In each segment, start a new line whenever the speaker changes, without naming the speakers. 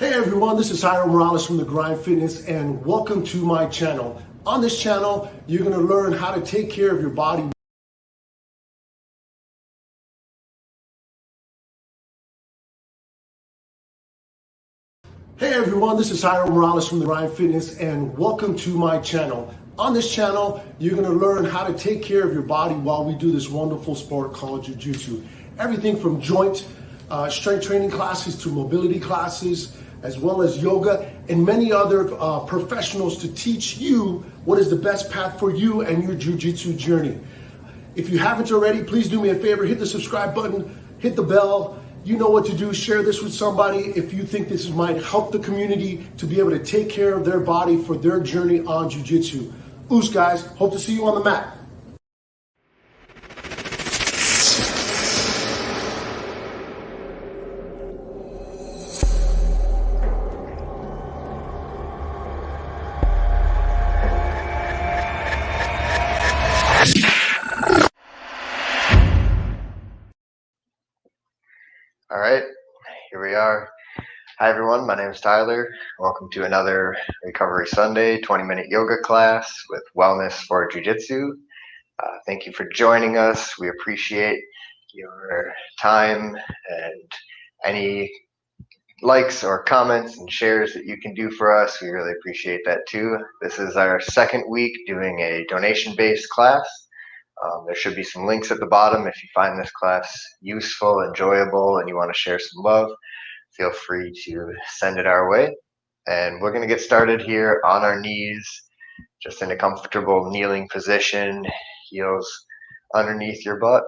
Hey everyone, this is Morales from The Grind Fitness and welcome to my channel. On this channel, you're going to learn how to take care of your body. Hey everyone, this is Morales from The Grind Fitness and welcome to my channel. On this channel, you're going to learn how to take care of your body while we do this wonderful sport called Jiu-Jitsu. Everything from joint strength training classes to mobility classes, as well as yoga and many other professionals to teach you what is the best path for you and your jiu-jitsu journey. If you haven't already, please do me a favor, hit the subscribe button, hit the bell. You know what to do. Share this with somebody if you think this might help the community to be able to take care of their body for their journey on jiu-jitsu. Oos guys, hope to see you on the mat.
All right, here we are. Hi everyone, my name is Tyler. Welcome to another Recovery Sunday 20-minute yoga class with Wellness for Jiu-Jitsu. Thank you for joining us. We appreciate your time and any likes or comments and shares that you can do for us. We really appreciate that too. This is our second week doing a donation-based class. There should be some links at the bottom if you find this class useful, enjoyable, and you want to share some love. Feel free to send it our way. And we're going to get started here on our knees, just in a comfortable kneeling position, heels underneath your butt.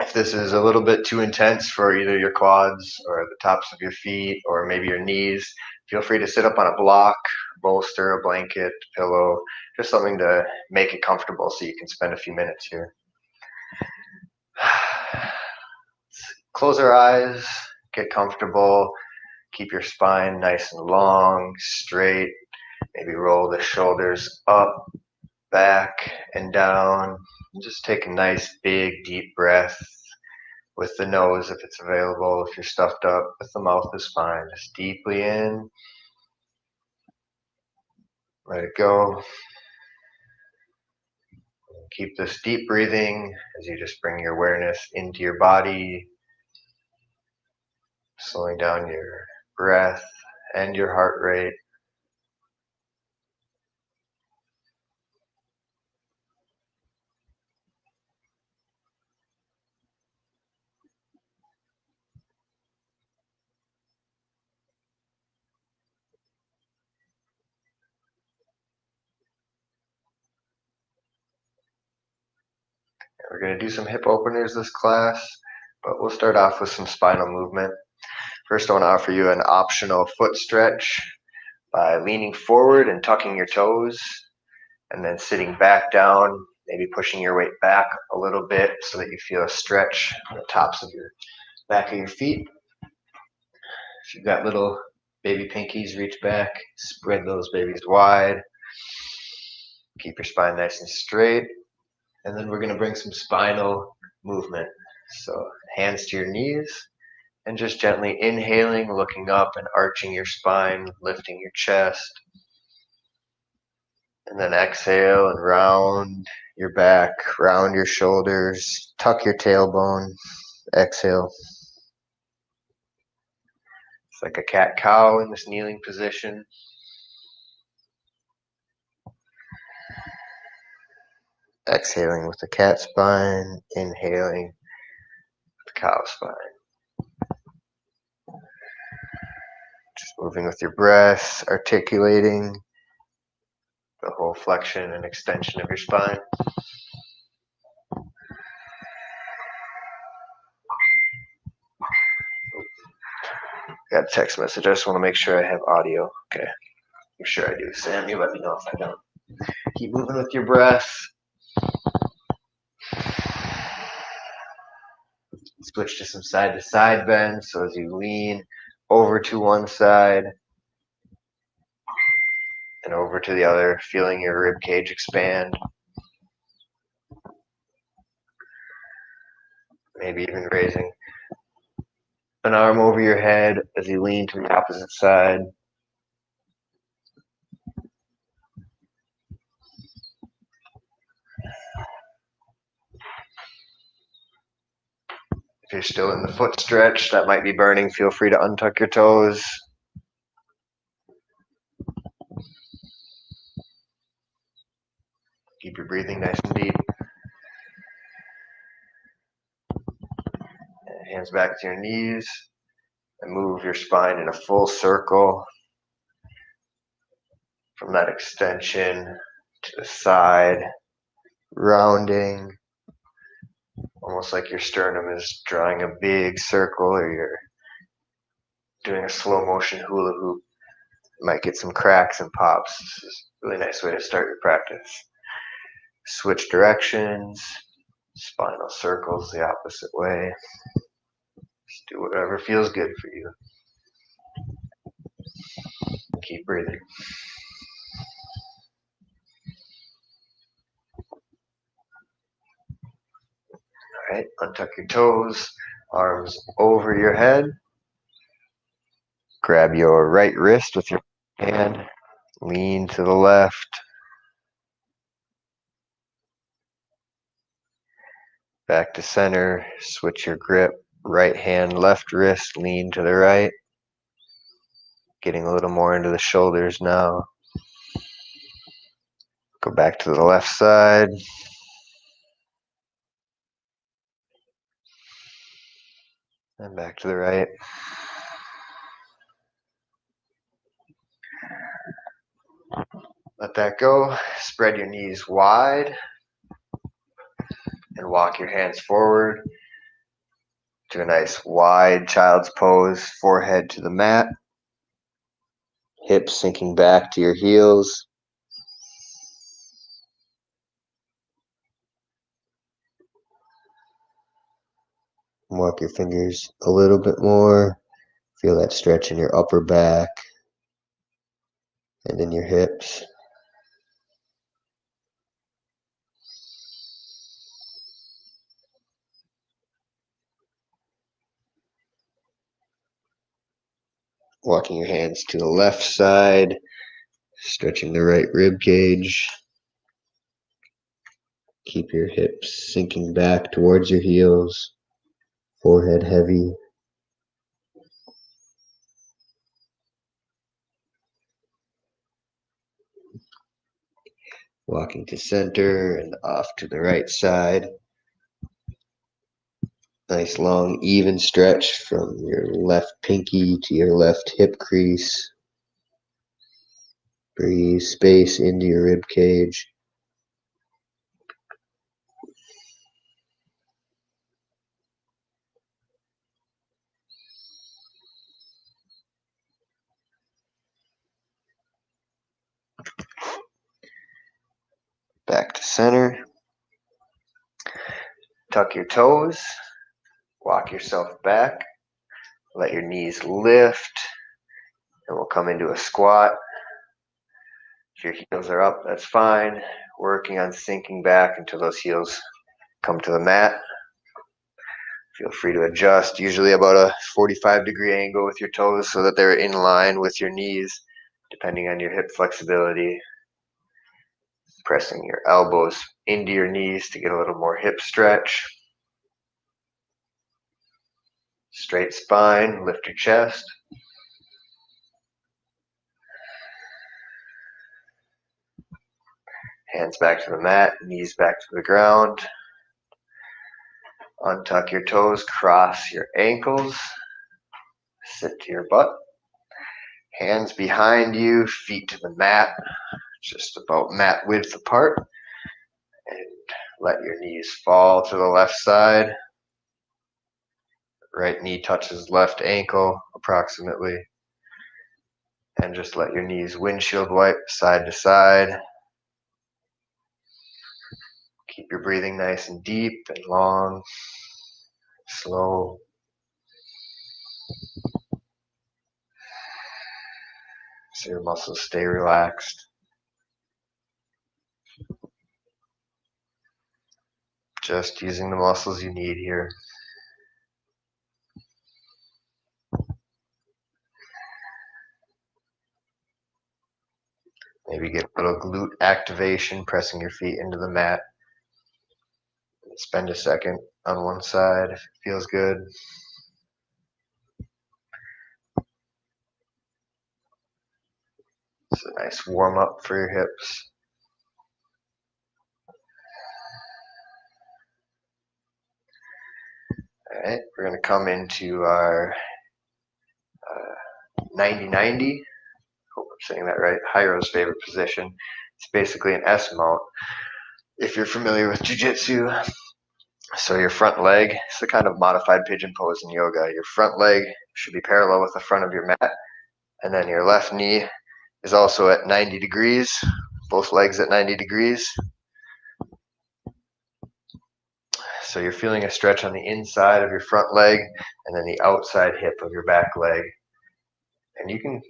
If this is a little bit too intense for either your quads or the tops of your feet or maybe your knees, feel free to sit up on a block, bolster, a blanket, pillow, just something to make it comfortable so you can spend a few minutes here. Close our eyes, get comfortable, keep your spine nice and long, straight, maybe roll the shoulders up, back, and down. And just take a nice, big, deep breath with the nose if it's available. If you're stuffed up with the mouth is fine. Just deeply in. Let it go. Keep this deep breathing as you just bring your awareness into your body, slowing down your breath and your heart rate. We're going to do some hip openers this class, but we'll start off with some spinal movement. First, I want to offer you an optional foot stretch by leaning forward and tucking your toes, and then sitting back down, maybe pushing your weight back a little bit so that you feel a stretch on the tops of your back of your feet. If you've got little baby pinkies, reach back, spread those babies wide. Keep your spine nice and straight. And then we're going to bring some spinal movement. So hands to your knees and just gently inhaling, looking up and arching your spine, lifting your chest. And then exhale and round your back, round your shoulders, tuck your tailbone, exhale. It's like a cat-cow in this kneeling position. Exhaling with the cat spine, inhaling with the cow spine. Just moving with your breath, articulating the whole flexion and extension of your spine. Got a text message. I just want to make sure I have audio. Okay. I'm sure I do. Sam, you let me know if I don't. Keep moving with your breath. Switch to some side to side bends. So as you lean over to one side and over to the other, feeling your rib cage expand. Maybe even raising an arm over your head as you lean to the opposite side. If you're still in the foot stretch, that might be burning, feel free to untuck your toes. Keep your breathing nice and deep. Hands back to your knees and move your spine in a full circle from that extension to the side, rounding, almost like your sternum is drawing a big circle or you're doing a slow motion hula hoop. You might get some cracks and pops. This is a really nice way to start your practice. Switch directions, spinal circles the opposite way. Just do whatever feels good for you. Keep breathing. All right, untuck your toes, arms over your head. Grab your right wrist with your hand, lean to the left. Back to center, switch your grip, right hand, left wrist, lean to the right. Getting a little more into the shoulders now. Go back to the left side. And back to the right. Let that go. Spread your knees wide and walk your hands forward to a nice wide child's pose, forehead to the mat, hips sinking back to your heels. Walk your fingers a little bit more. Feel that stretch in your upper back and in your hips. Walking your hands to the left side, stretching the right rib cage. Keep your hips sinking back towards your heels, forehead heavy. Walking to center and off to the right side. Nice long even stretch from your left pinky to your left hip crease. Breathe space into your rib cage. Back to center. Tuck your toes. Walk yourself back. Let your knees lift. And we'll come into a squat. If your heels are up, that's fine. Working on sinking back until those heels come to the mat. Feel free to adjust, usually about a 45-degree angle with your toes so that they're in line with your knees, depending on your hip flexibility. Pressing your elbows into your knees to get a little more hip stretch. Straight spine, lift your chest. Hands back to the mat, knees back to the ground. Untuck your toes, cross your ankles. Sit to your butt. Hands behind you, feet to the mat, just about mat width apart. And let your knees fall to the left side. Right knee touches left ankle approximately. And just let your knees windshield wipe side to side. Keep your breathing nice and deep and long, slow. So your muscles stay relaxed. Just using the muscles you need here. Maybe get a little glute activation, pressing your feet into the mat. Spend a second on one side if it feels good. It's a nice warm up for your hips. All right, we're going to come into our 90-90. Hope I'm saying that right. Jairo's favorite position. It's basically an S mount. If you're familiar with JiuJitsu, so your front leg, it's the kind of modified pigeon pose in yoga. Your front leg should be parallel with the front of your mat, and then your left knee is also at 90 degrees, both legs at 90 degrees. So you're feeling a stretch on the inside of your front leg and then the outside hip of your back leg. And you can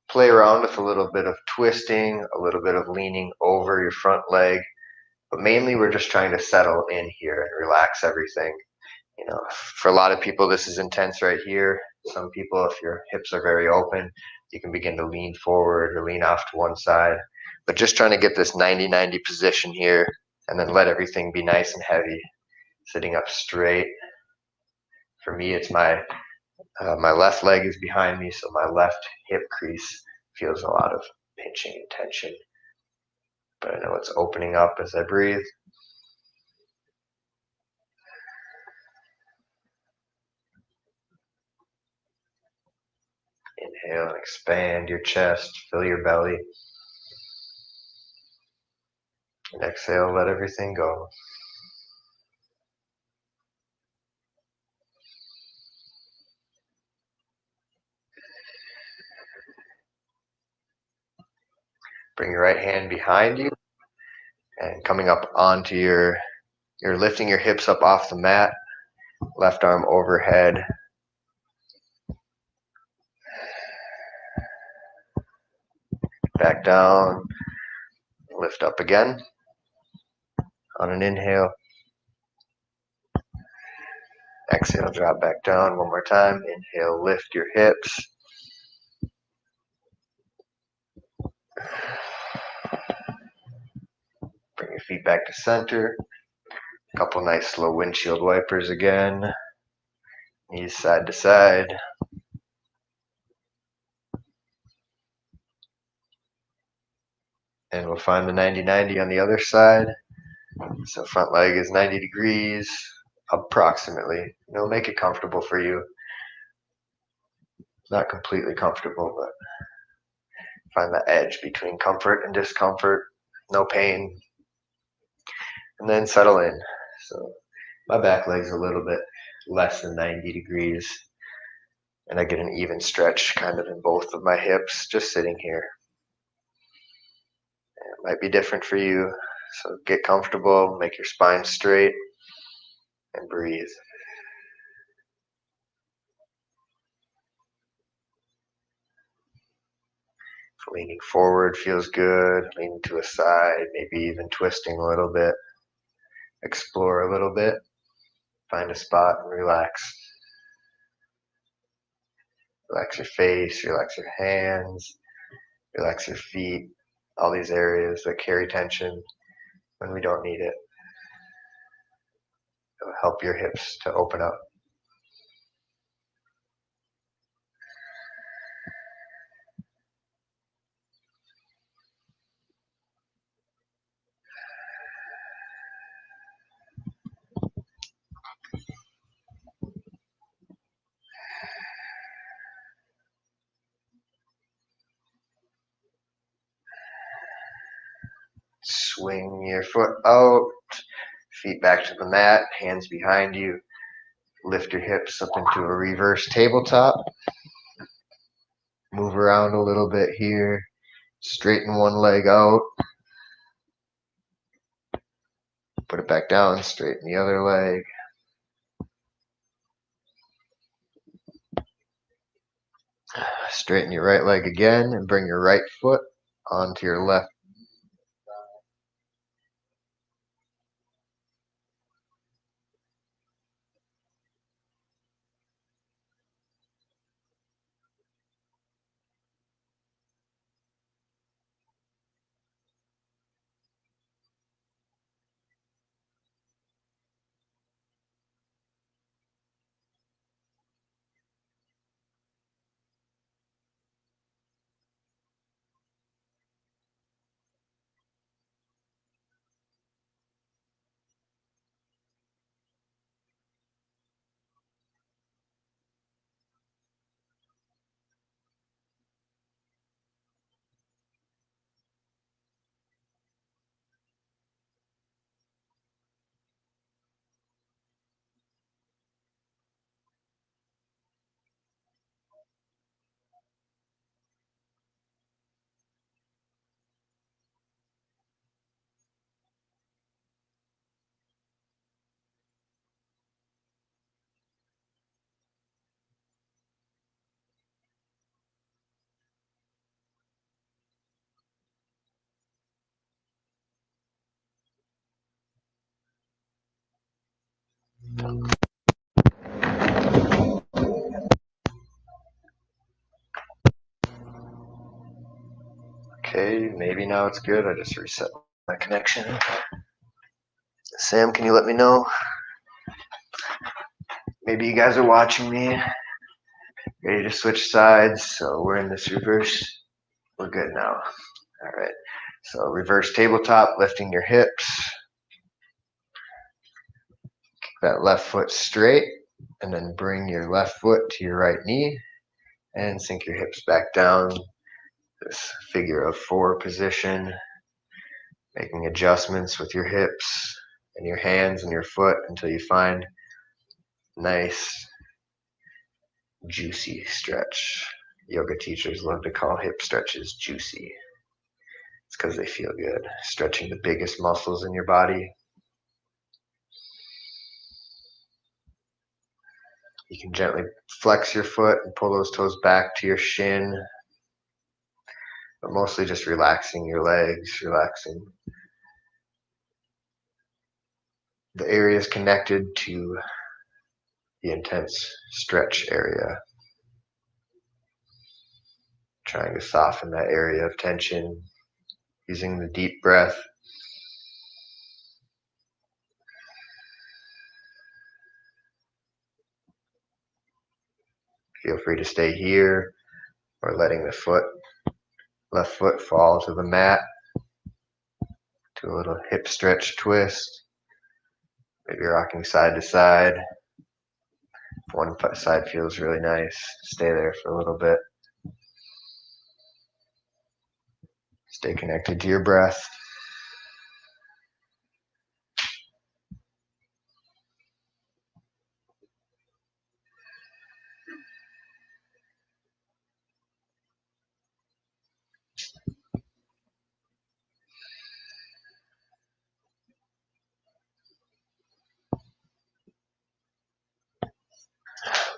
play around with a little bit of twisting, a little bit of leaning over your front leg, but mainly we're just trying to settle in here and relax everything. You know, for a lot of people, this is intense right here. Some people, if your hips are very open, you can begin to lean forward or lean off to one side. But just trying to get this 90-90 position here and then let everything be nice and heavy. Sitting up straight. For me, it's my left leg is behind me, so my left hip crease feels a lot of pinching and tension. But I know it's opening up as I breathe. Inhale and expand your chest, fill your belly. And exhale, let everything go. Bring your right hand behind you and coming up onto you're lifting your hips up off the mat, left arm overhead. Back down, lift up again on an inhale. Exhale, drop back down one more time. Inhale, lift your hips. Bring your feet back to center. A couple nice slow windshield wipers again. Knees side to side. And we'll find the 90-90 on the other side. So front leg is 90 degrees, approximately. Make it comfortable for you. Not completely comfortable, but find the edge between comfort and discomfort. No pain. And then settle in. So my back leg's a little bit less than 90 degrees. And I get an even stretch kind of in both of my hips just sitting here. It might be different for you. So get comfortable, make your spine straight, and breathe. Leaning forward feels good, leaning to a side, maybe even twisting a little bit. Explore a little bit, find a spot and relax. Relax your face, relax your hands, relax your feet, all these areas that carry tension when we don't need it. It'll help your hips to open up. Swing your foot out, feet back to the mat, hands behind you. Lift your hips up into a reverse tabletop. Move around a little bit here. Straighten one leg out. Put it back down, straighten the other leg. Straighten your right leg again and bring your right foot onto your left. Okay, maybe now it's good. I just reset my connection. Sam, can you let me know? Maybe you guys are watching me. Ready to switch sides, so we're in this reverse. We're good now. All right, so reverse tabletop, lifting your hips. Keep that left foot straight, and then bring your left foot to your right knee, and sink your hips back down. This figure of four position, making adjustments with your hips and your hands and your foot until you find nice, juicy stretch. Yoga teachers love to call hip stretches juicy. It's because they feel good. Stretching the biggest muscles in your body. You can gently flex your foot and pull those toes back to your shin, but mostly just relaxing your legs, relaxing the areas connected to the intense stretch area. Trying to soften that area of tension using the deep breath. Feel free to stay here or letting the left foot fall to the mat. Do a little hip stretch twist. Maybe rocking side to side. If one side feels really nice, stay there for a little bit. Stay connected to your breath.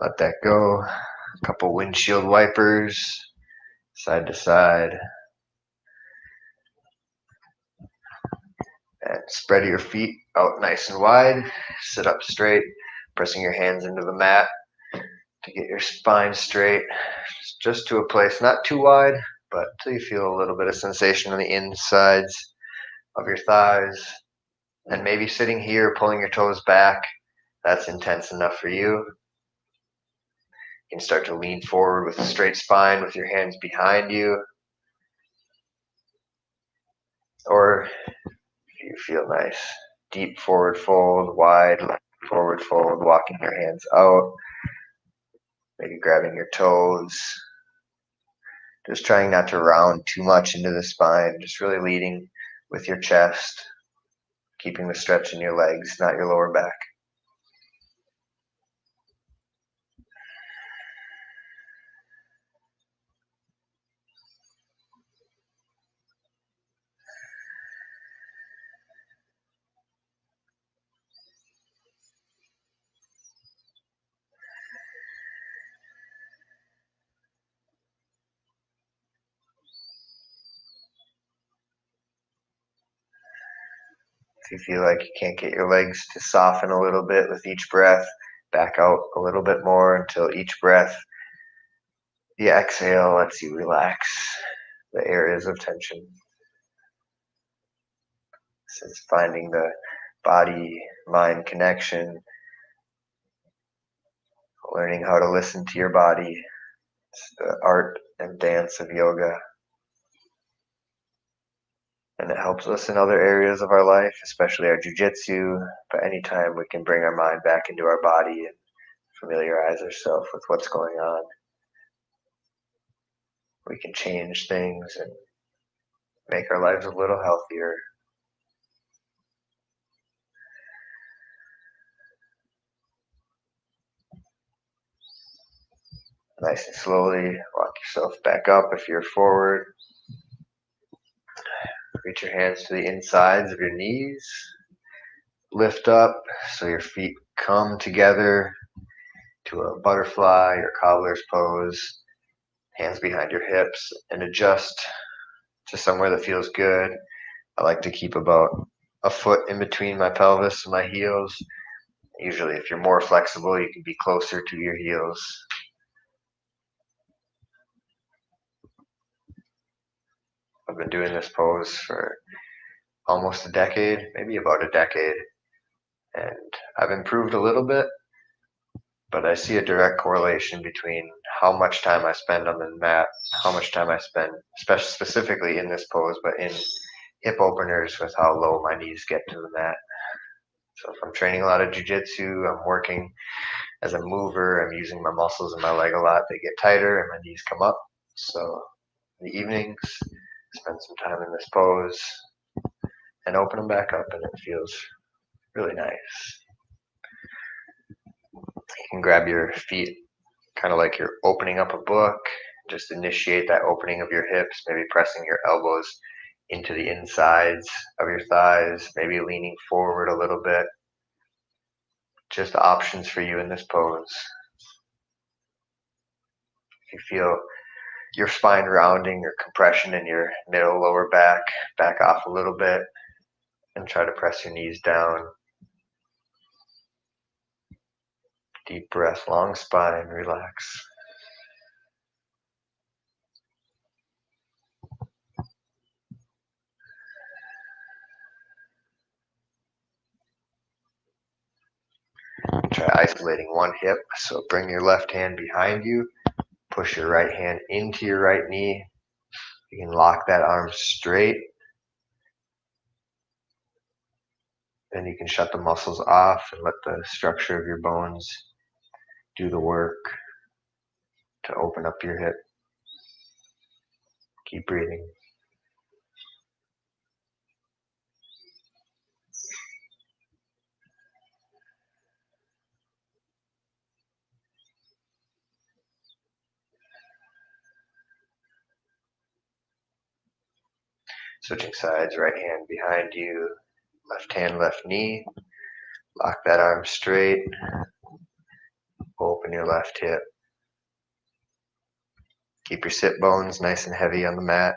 Let that go. A couple windshield wipers, side to side. And spread your feet out nice and wide. Sit up straight, pressing your hands into the mat to get your spine straight. Just to a place not too wide, but until you feel a little bit of sensation on the insides of your thighs. And maybe sitting here, pulling your toes back, that's intense enough for you. You can start to lean forward with a straight spine with your hands behind you. Or if you feel nice, deep forward fold, wide forward fold, walking your hands out, maybe grabbing your toes. Just trying not to round too much into the spine, just really leading with your chest, keeping the stretch in your legs, not your lower back. If you feel like you can't get your legs to soften a little bit with each breath, back out a little bit more until each breath, the exhale lets you relax the areas of tension. This is finding the body-mind connection, learning how to listen to your body. It's the art and dance of yoga. And it helps us in other areas of our life, especially our jujitsu. But anytime we can bring our mind back into our body and familiarize ourselves with what's going on, we can change things and make our lives a little healthier. Nice and slowly walk yourself back up if you're forward. Reach your hands to the insides of your knees. Lift up so your feet come together to a butterfly or cobbler's pose. Hands behind your hips and adjust to somewhere that feels good. I like to keep about a foot in between my pelvis and my heels. Usually if you're more flexible, you can be closer to your heels. I've been doing this pose for almost a decade, maybe about a decade, and I've improved a little bit, but I see a direct correlation between how much time I spend on the mat, how much time I spend, specifically in this pose, but in hip openers, with how low my knees get to the mat. So if I'm training a lot of jiu-jitsu, I'm working as a mover, I'm using my muscles in my leg a lot, they get tighter and my knees come up. So in the evenings, spend some time in this pose and open them back up, and it feels really nice. You can grab your feet kind of like you're opening up a book. Just initiate that opening of your hips, maybe pressing your elbows into the insides of your thighs, maybe leaning forward a little bit. Just options for you in this pose. If you feel your spine rounding or compression in your middle lower back, back off a little bit and try to press your knees down. Deep breath, long spine, relax. Try isolating one hip. So bring your left hand behind you, push your right hand into your right knee. You can lock that arm straight. Then you can shut the muscles off and let the structure of your bones do the work to open up your hip. Keep breathing. Switching sides, right hand behind you, left hand, left knee. Lock that arm straight. Open your left hip. Keep your sit bones nice and heavy on the mat.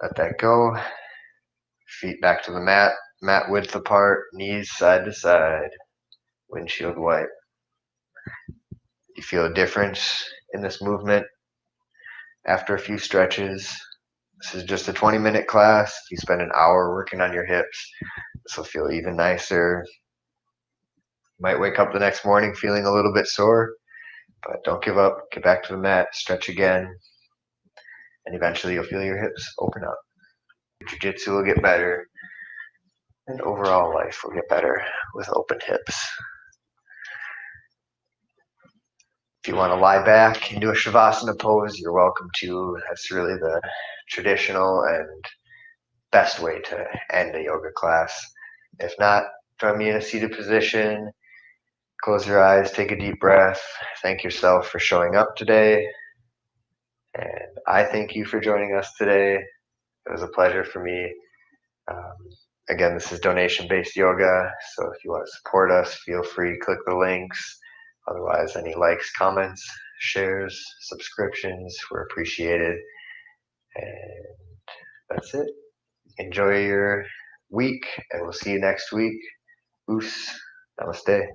Let that go. Feet back to the mat, mat width apart, knees side to side, windshield wipe. You feel a difference in this movement after a few stretches. This is just a 20-minute class. If you spend an hour working on your hips, this will feel even nicer. You might wake up the next morning feeling a little bit sore, but don't give up. Get back to the mat, stretch again, and eventually you'll feel your hips open up. Jiu-jitsu will get better, and overall life will get better with open hips. If you want to lie back into a Shavasana pose, you're welcome to. That's really the traditional and best way to end a yoga class. If not, join me in a seated position. Close your eyes, take a deep breath. Thank yourself for showing up today. And I thank you for joining us today. It was a pleasure for me. Again, this is donation-based yoga, so if you want to support us, feel free, click the links. Otherwise, any likes, comments, shares, subscriptions were appreciated. And that's it. Enjoy your week, and we'll see you next week. Oos. Namaste.